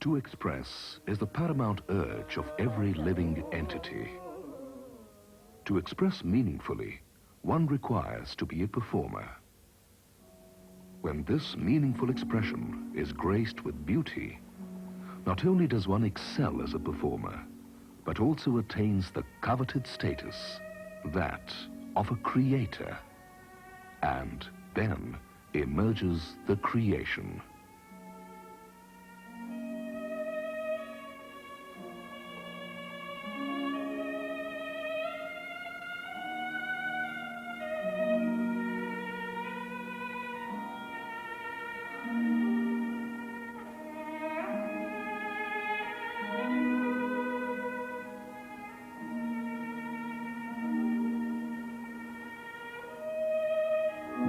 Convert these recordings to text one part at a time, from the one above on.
To express is the paramount urge of every living entity. To express meaningfully, one requires to be a performer. When this meaningful expression is graced with beauty, not only does one excel as a performer, but also attains the coveted status, that of a creator. And then emerges the creation.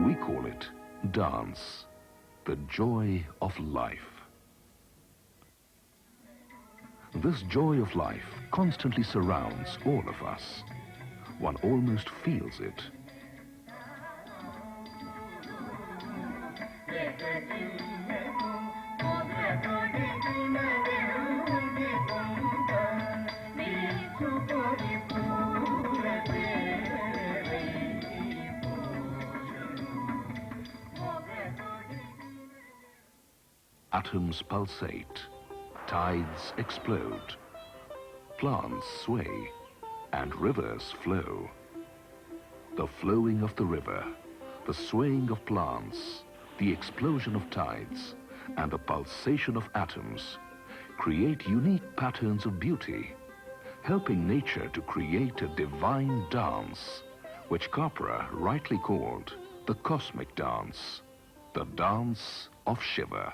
We call it dance, the joy of life. This joy of life constantly surrounds all of us. One almost feels it. Atoms pulsate, tides explode, plants sway, and rivers flow. The flowing of the river, the swaying of plants, the explosion of tides, and the pulsation of atoms create unique patterns of beauty, helping nature to create a divine dance, which Capra rightly called the cosmic dance, the dance of Shiva.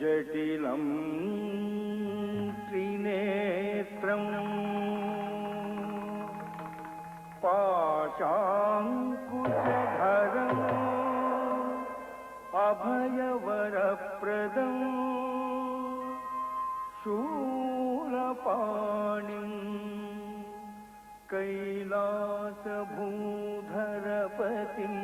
जटिलं त्रिनेत्रं पाशाङ्कुशधरम् अभयवरप्रदं शूलपाणिं कैलासभूधरपतिं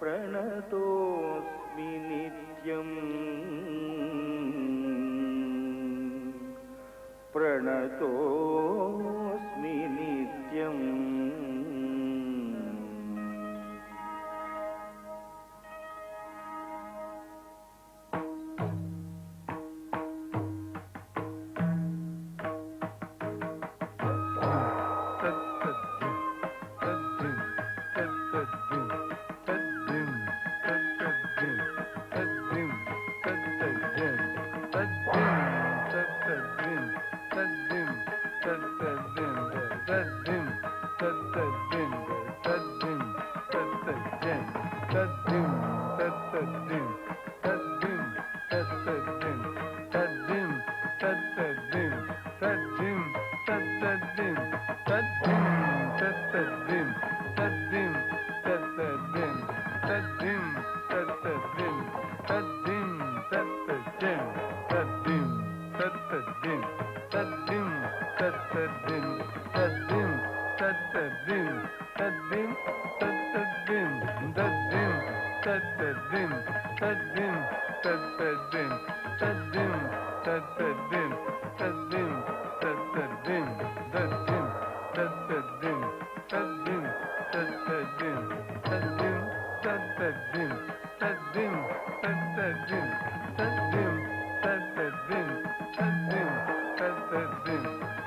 प्रणतोऽस्मि नित्यम् प्रणतोऽस्मि नित्यम्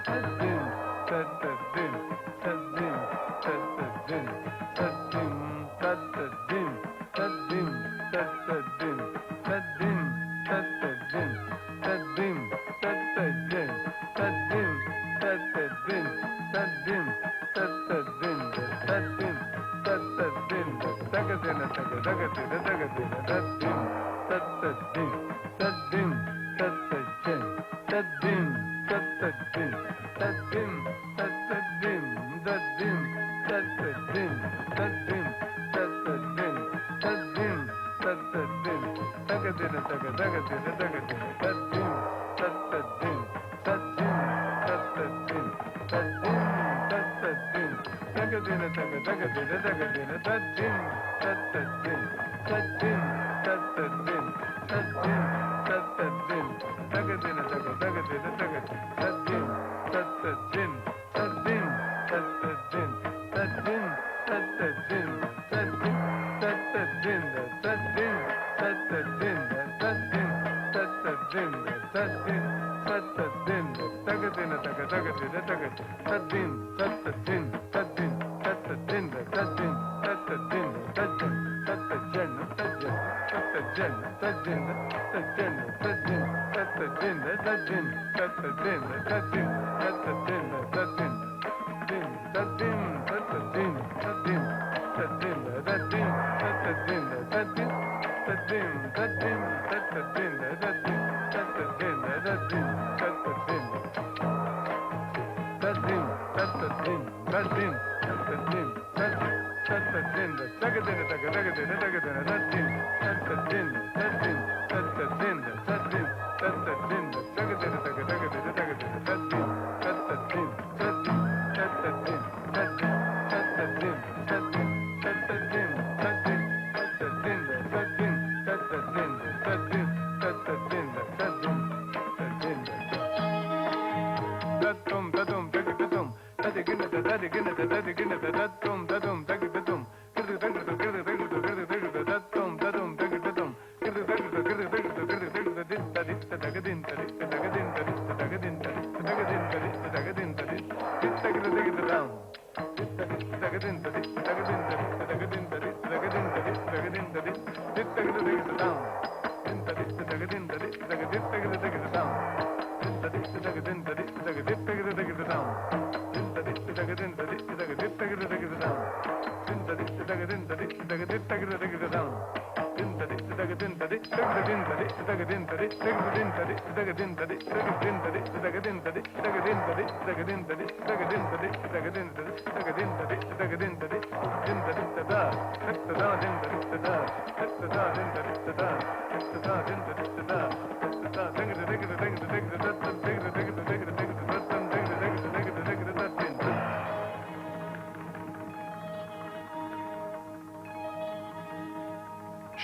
Taddim,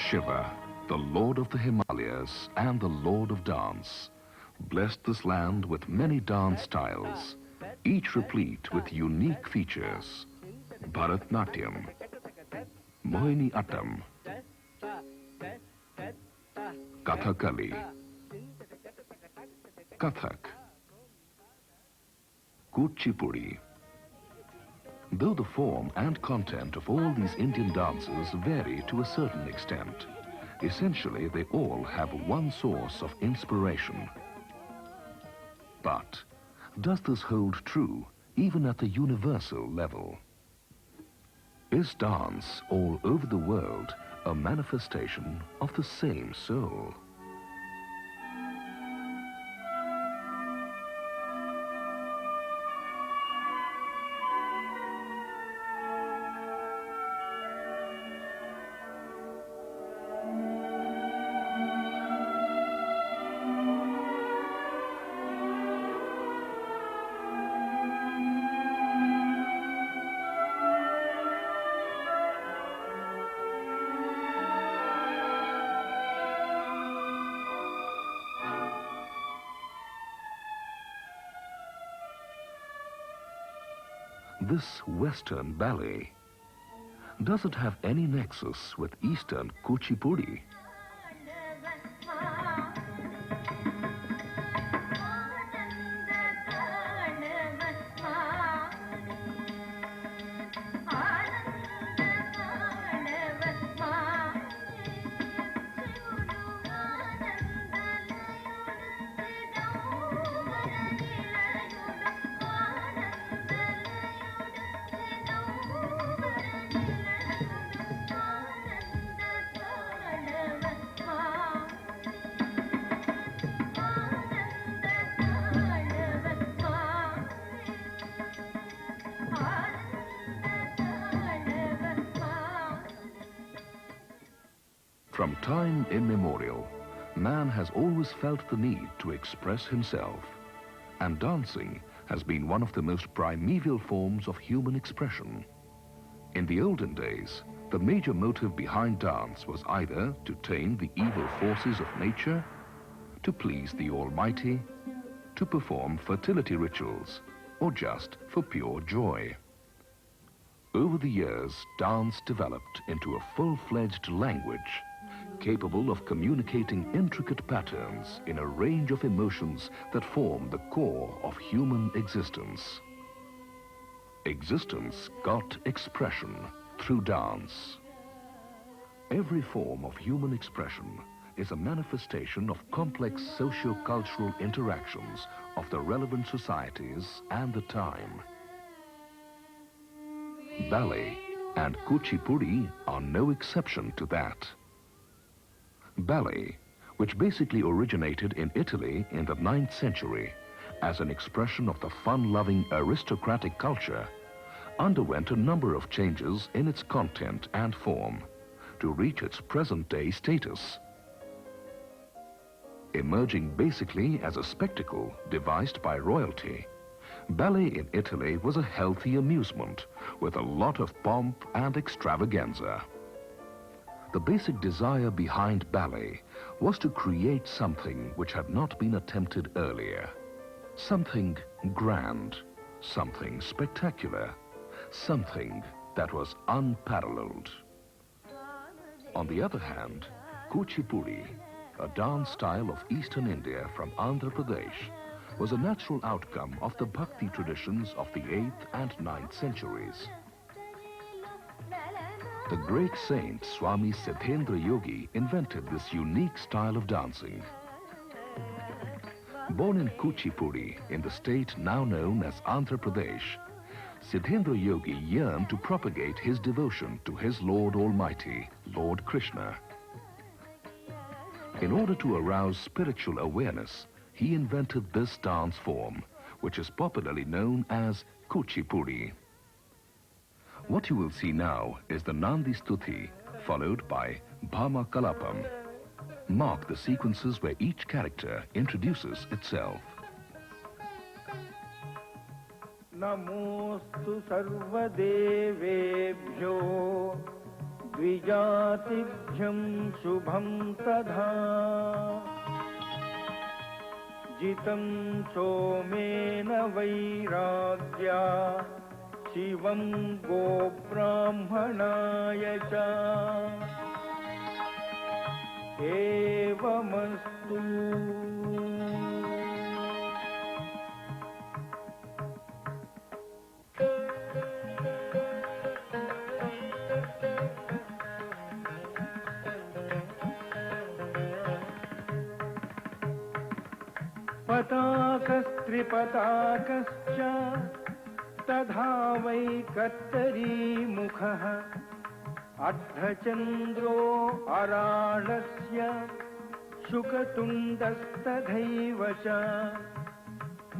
Shiva, the Lord of the Himalayas and the Lord of Dance, blessed this land with many dance styles, each replete with unique features. Bharatnatyam, Mohini Attam, Kathakali, Kathak, Kuchipudi. Though the form and content of all these Indian dances vary to a certain extent, essentially they all have one source of inspiration. But does this hold true even at the universal level? Is dance all over the world a manifestation of the same soul? This Western ballet, does it have any nexus with Eastern Kuchipudi? From time immemorial, man has always felt the need to express himself, and dancing has been one of the most primeval forms of human expression. In the olden days, the major motive behind dance was either to tame the evil forces of nature, to please the Almighty, to perform fertility rituals, or just for pure joy. Over the years, dance developed into a full-fledged language, capable of communicating intricate patterns in a range of emotions that form the core of human existence. Existence got expression through dance. Every form of human expression is a manifestation of complex socio-cultural interactions of the relevant societies and the time. Ballet and Kuchipudi are no exception to that. Ballet, which basically originated in Italy in the 9th century as an expression of the fun-loving aristocratic culture, underwent a number of changes in its content and form to reach its present-day status. Emerging basically as a spectacle devised by royalty, ballet in Italy was a healthy amusement with a lot of pomp and extravaganza. The basic desire behind ballet was to create something which had not been attempted earlier. Something grand, something spectacular, something that was unparalleled. On the other hand, Kuchipudi, a dance style of Eastern India from Andhra Pradesh, was a natural outcome of the Bhakti traditions of the 8th and 9th centuries. The great saint Swami Siddhendra Yogi invented this unique style of dancing. Born in Kuchipudi in the state now known as Andhra Pradesh, Siddhendra Yogi yearned to propagate his devotion to his Lord Almighty, Lord Krishna. In order to arouse spiritual awareness, he invented this dance form, which is popularly known as Kuchipudi. What you will see now is the Nandi Stuti, followed by Bhama Kalapam. Mark the sequences where each character introduces itself. Namostu sarvadevebhyo dvijatibhyam shubham tadha jitam somena vairagya Shivam go brahmanaya cha evamastu. Patakastripatakaschа तथा वै कर्तरी मुखः अर्धचन्द्रो अराळस्य शुकतुण्डस्तथैव च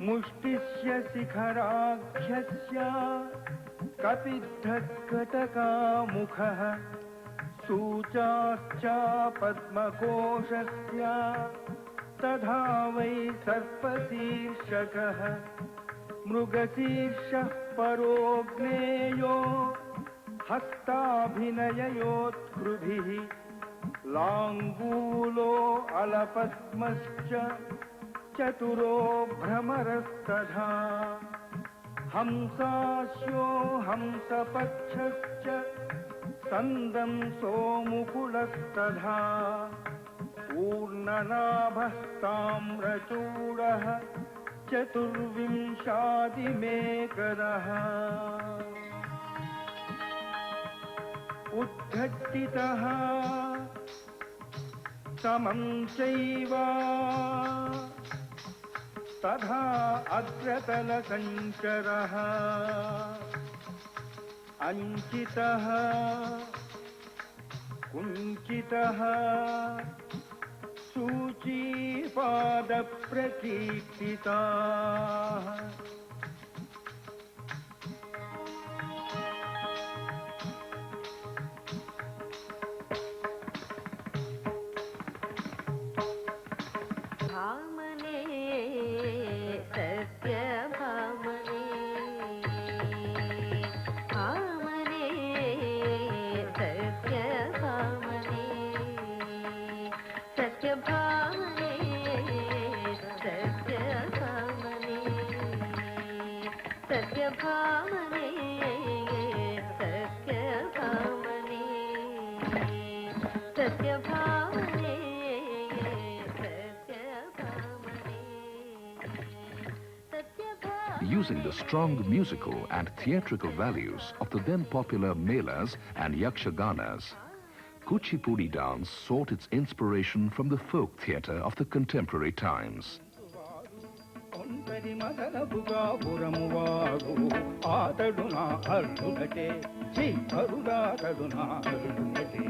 मुष्टिस्य शिखराख्यस्य कपिध्वत्कटकामुखः सूचाश्च पद्मकोशस्य तथा वै सर्पशीर्षकः मृगशीर्षः परोज्ञेयो हस्ताभिनययोत्कृभिः लाङ्गूलो अलपद्मश्च चतुरो भ्रमरस्तथा हंसास्यो हंसपक्षश्च सन्दंसो मुकुलस्तथा पूर्णनाभः ताम्रचूडः चतुर्विंशातिमेकदः उद्घट्टितः समं चैव तथा अग्रतलकञ्चरः अञ्चितः कुञ्चितः सूचीपादप्रकीर्तिताः సత్యభామనే సత్యభామనే సత్యభామనే Using the strong musical and theatrical values of the then popular Melas and Yakshaganas, Kuchipudi dance sought its inspiration from the folk theatre of the contemporary times. ఒంటరి మదనపుగా పురమువాడు ఆతడు నా అల్లుడటే శ్రీ కరుడాతడు నా అల్లుడటే